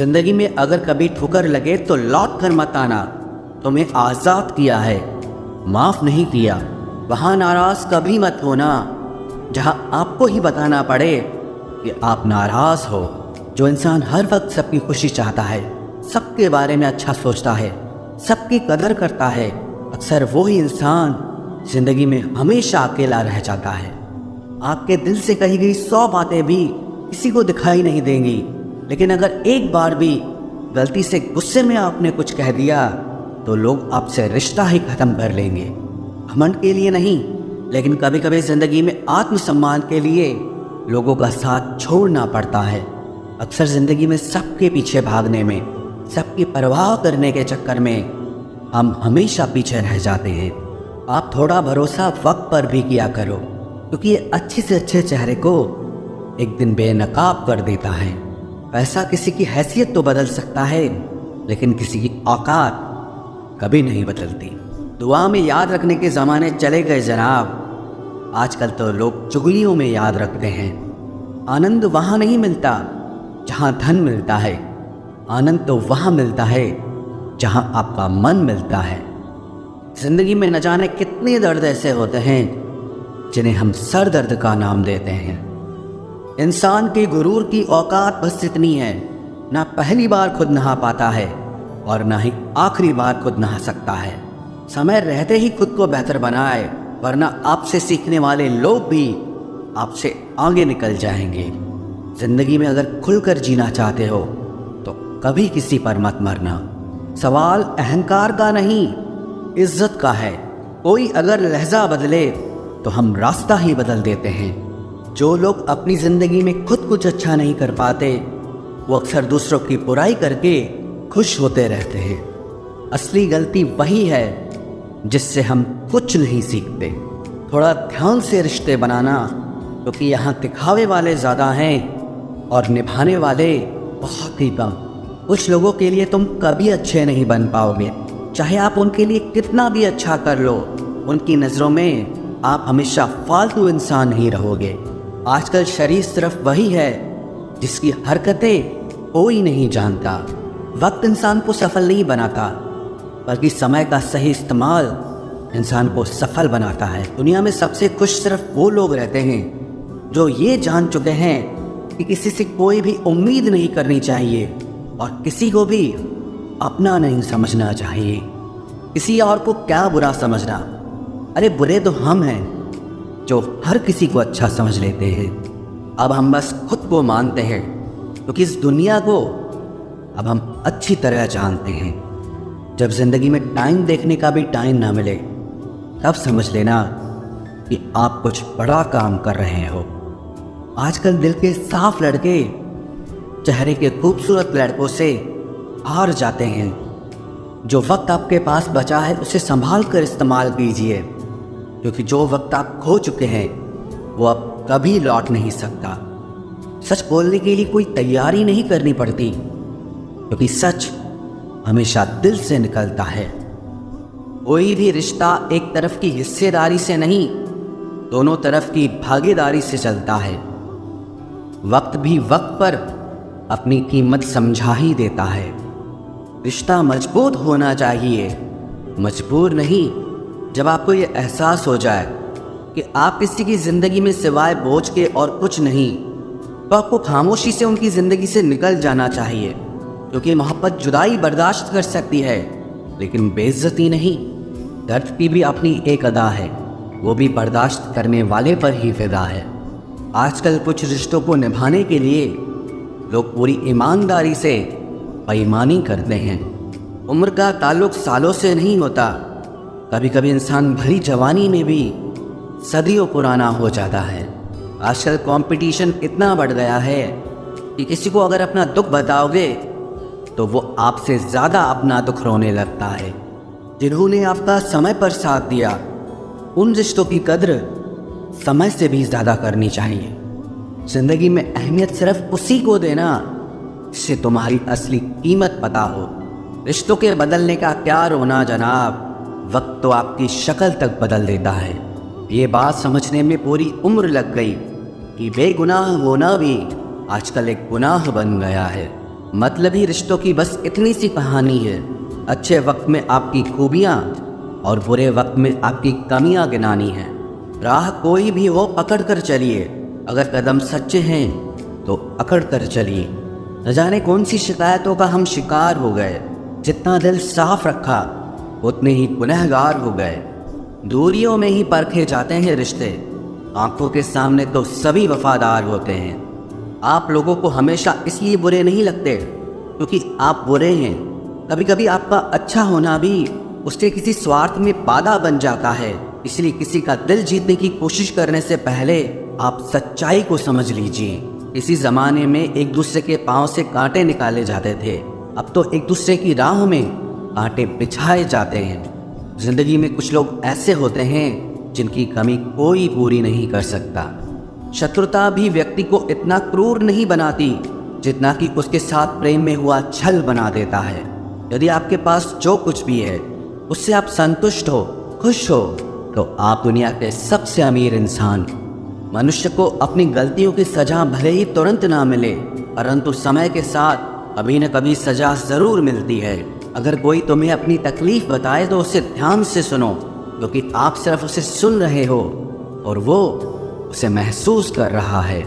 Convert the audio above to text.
जिंदगी में अगर कभी ठोकर लगे तो लौट कर मत आना। तुम्हें आज़ाद किया है, माफ़ नहीं किया। वहाँ नाराज़ कभी मत होना जहाँ आपको ही बताना पड़े कि आप नाराज़ हो। जो इंसान हर वक्त सबकी खुशी चाहता है, सबके बारे में अच्छा सोचता है, सबकी कदर करता है, अक्सर वही इंसान ज़िंदगी में हमेशा अकेला रह जाता है। आपके दिल से कही गई 100 बातें भी किसी को दिखाई नहीं देंगी, लेकिन अगर एक बार भी गलती से गुस्से में आपने कुछ कह दिया तो लोग आपसे रिश्ता ही ख़त्म कर लेंगे। घमंड के लिए नहीं, लेकिन कभी कभी ज़िंदगी में आत्मसम्मान के लिए लोगों का साथ छोड़ना पड़ता है। अक्सर ज़िंदगी में सबके पीछे भागने में, सबकी परवाह करने के चक्कर में हम हमेशा पीछे रह जाते हैं। आप थोड़ा भरोसा वक्त पर भी किया करो, क्योंकि ये अच्छे से अच्छे चेहरे को एक दिन बेनकाब कर देता है। पैसा किसी की हैसियत तो बदल सकता है, लेकिन किसी की औकात कभी नहीं बदलती। दुआ में याद रखने के ज़माने चले गए जनाब, आजकल तो लोग चुगलियों में याद रखते हैं। आनंद वहाँ नहीं मिलता जहाँ धन मिलता है, आनंद तो वहाँ मिलता है जहाँ आपका मन मिलता है। ज़िंदगी में न जाने कितने दर्द ऐसे होते हैं जिन्हें हम सर दर्द का नाम देते हैं। इंसान के गुरूर की औकात बस इतनी है, ना पहली बार खुद नहा पाता है और ना ही आखिरी बार खुद नहा सकता है। समय रहते ही खुद को बेहतर बनाए, वरना आपसे सीखने वाले लोग भी आपसे आगे निकल जाएंगे। जिंदगी में अगर खुलकर जीना चाहते हो तो कभी किसी पर मत मरना। सवाल अहंकार का नहीं, इज्जत का है। कोई अगर लहजा बदले तो हम रास्ता ही बदल देते हैं। जो लोग अपनी ज़िंदगी में खुद कुछ अच्छा नहीं कर पाते, वो अक्सर दूसरों की बुराई करके खुश होते रहते हैं। असली गलती वही है जिससे हम कुछ नहीं सीखते। थोड़ा ध्यान से रिश्ते बनाना, क्योंकि यहाँ दिखावे वाले ज़्यादा हैं और निभाने वाले बहुत ही कम। कुछ लोगों के लिए तुम कभी अच्छे नहीं बन पाओगे, चाहे आप उनके लिए कितना भी अच्छा कर लो। उनकी नज़रों में आप हमेशा फालतू इंसान ही रहोगे। आजकल शरीफ सिर्फ वही है जिसकी हरकतें कोई नहीं जानता। वक्त इंसान को सफल नहीं बनाता, बल्कि समय का सही इस्तेमाल इंसान को सफल बनाता है। दुनिया में सबसे खुश सिर्फ वो लोग रहते हैं जो ये जान चुके हैं कि किसी से कोई भी उम्मीद नहीं करनी चाहिए और किसी को भी अपना नहीं समझना चाहिए। किसी और को क्या बुरा समझना, अरे बुरे तो हम हैं जो हर किसी को अच्छा समझ लेते हैं। अब हम बस खुद को मानते हैं, क्योंकि इस दुनिया को अब हम अच्छी तरह जानते हैं। जब ज़िंदगी में टाइम देखने का भी टाइम ना मिले, तब समझ लेना कि आप कुछ बड़ा काम कर रहे हो। आजकल दिल के साफ लड़के चेहरे के खूबसूरत लड़कों से हार जाते हैं। जो वक्त आपके पास बचा है उसे संभाल कर इस्तेमाल कीजिए, क्योंकि जो वक्त आप खो चुके हैं वो अब कभी लौट नहीं सकता। सच बोलने के लिए कोई तैयारी नहीं करनी पड़ती, क्योंकि सच हमेशा दिल से निकलता है। कोई भी रिश्ता एक तरफ की हिस्सेदारी से नहीं, दोनों तरफ की भागीदारी से चलता है। वक्त भी वक्त पर अपनी कीमत समझा ही देता है। रिश्ता मजबूत होना चाहिए, मजबूर नहीं। जब आपको ये एहसास हो जाए कि आप किसी की ज़िंदगी में सिवाय बोझ के और कुछ नहीं, तो आपको खामोशी से उनकी ज़िंदगी से निकल जाना चाहिए, क्योंकि मोहब्बत जुदाई बर्दाश्त कर सकती है, लेकिन बेइज्जती नहीं। दर्द की भी अपनी एक अदा है, वो भी बर्दाश्त करने वाले पर ही फिदा है। आजकल कुछ रिश्तों को निभाने के लिए लोग पूरी ईमानदारी से बेईमानी करते हैं। उम्र का ताल्लुक सालों से नहीं होता, कभी कभी इंसान भरी जवानी में भी सदियों पुराना हो जाता है। आजकल कंपटीशन इतना बढ़ गया है कि किसी को अगर अपना दुख बताओगे तो वो आपसे ज़्यादा अपना दुख रोने लगता है। जिन्होंने आपका समय पर साथ दिया, उन रिश्तों की कद्र समय से भी ज़्यादा करनी चाहिए। ज़िंदगी में अहमियत सिर्फ उसी को देना जिससे तुम्हारी असली कीमत पता हो। रिश्तों के बदलने का क्या रोना जनाब, वक्त तो आपकी शक्ल तक बदल देता है। ये बात समझने में पूरी उम्र लग गई कि बेगुनाह होना भी आजकल एक गुनाह बन गया है। मतलबी रिश्तों की बस इतनी सी कहानी है। अच्छे वक्त में आपकी खूबियाँ और बुरे वक्त में आपकी कमियाँ गिनानी हैं। राह कोई भी हो पकड़ कर चलिए, अगर कदम सच्चे हैं तो अकड़ कर चलिए। न जाने कौन सी शिकायतों का हम शिकार हो गए, जितना दिल साफ रखा उतने ही गुनहगार हो गए। दूरियों में ही परखे जाते हैं रिश्ते, आंखों के सामने तो सभी वफादार होते हैं। आप लोगों को हमेशा इसलिए बुरे नहीं लगते क्योंकि आप बुरे हैं। कभी कभी आपका अच्छा होना भी उसके किसी स्वार्थ में बाधा बन जाता है। इसलिए किसी का दिल जीतने की कोशिश करने से पहले आप सच्चाई को समझ लीजिए। इसी ज़माने में एक दूसरे के पाँव से कांटे निकाले जाते थे, अब तो एक दूसरे की राहों में कांटे बिछाए जाते हैं। जिंदगी में कुछ लोग ऐसे होते हैं जिनकी कमी कोई पूरी नहीं कर सकता। शत्रुता भी व्यक्ति को इतना क्रूर नहीं बनाती जितना कि उसके साथ प्रेम में हुआ छल बना देता है। यदि आपके पास जो कुछ भी है उससे आप संतुष्ट हो, खुश हो, तो आप दुनिया के सबसे अमीर इंसान। मनुष्य को अपनी गलतियों की सजा भले ही तुरंत ना मिले, परंतु समय के साथ कभी न कभी सजा जरूर मिलती है। अगर कोई तुम्हें अपनी तकलीफ बताए तो उसे ध्यान से सुनो, क्योंकि आप सिर्फ उसे सुन रहे हो और वो उसे महसूस कर रहा है।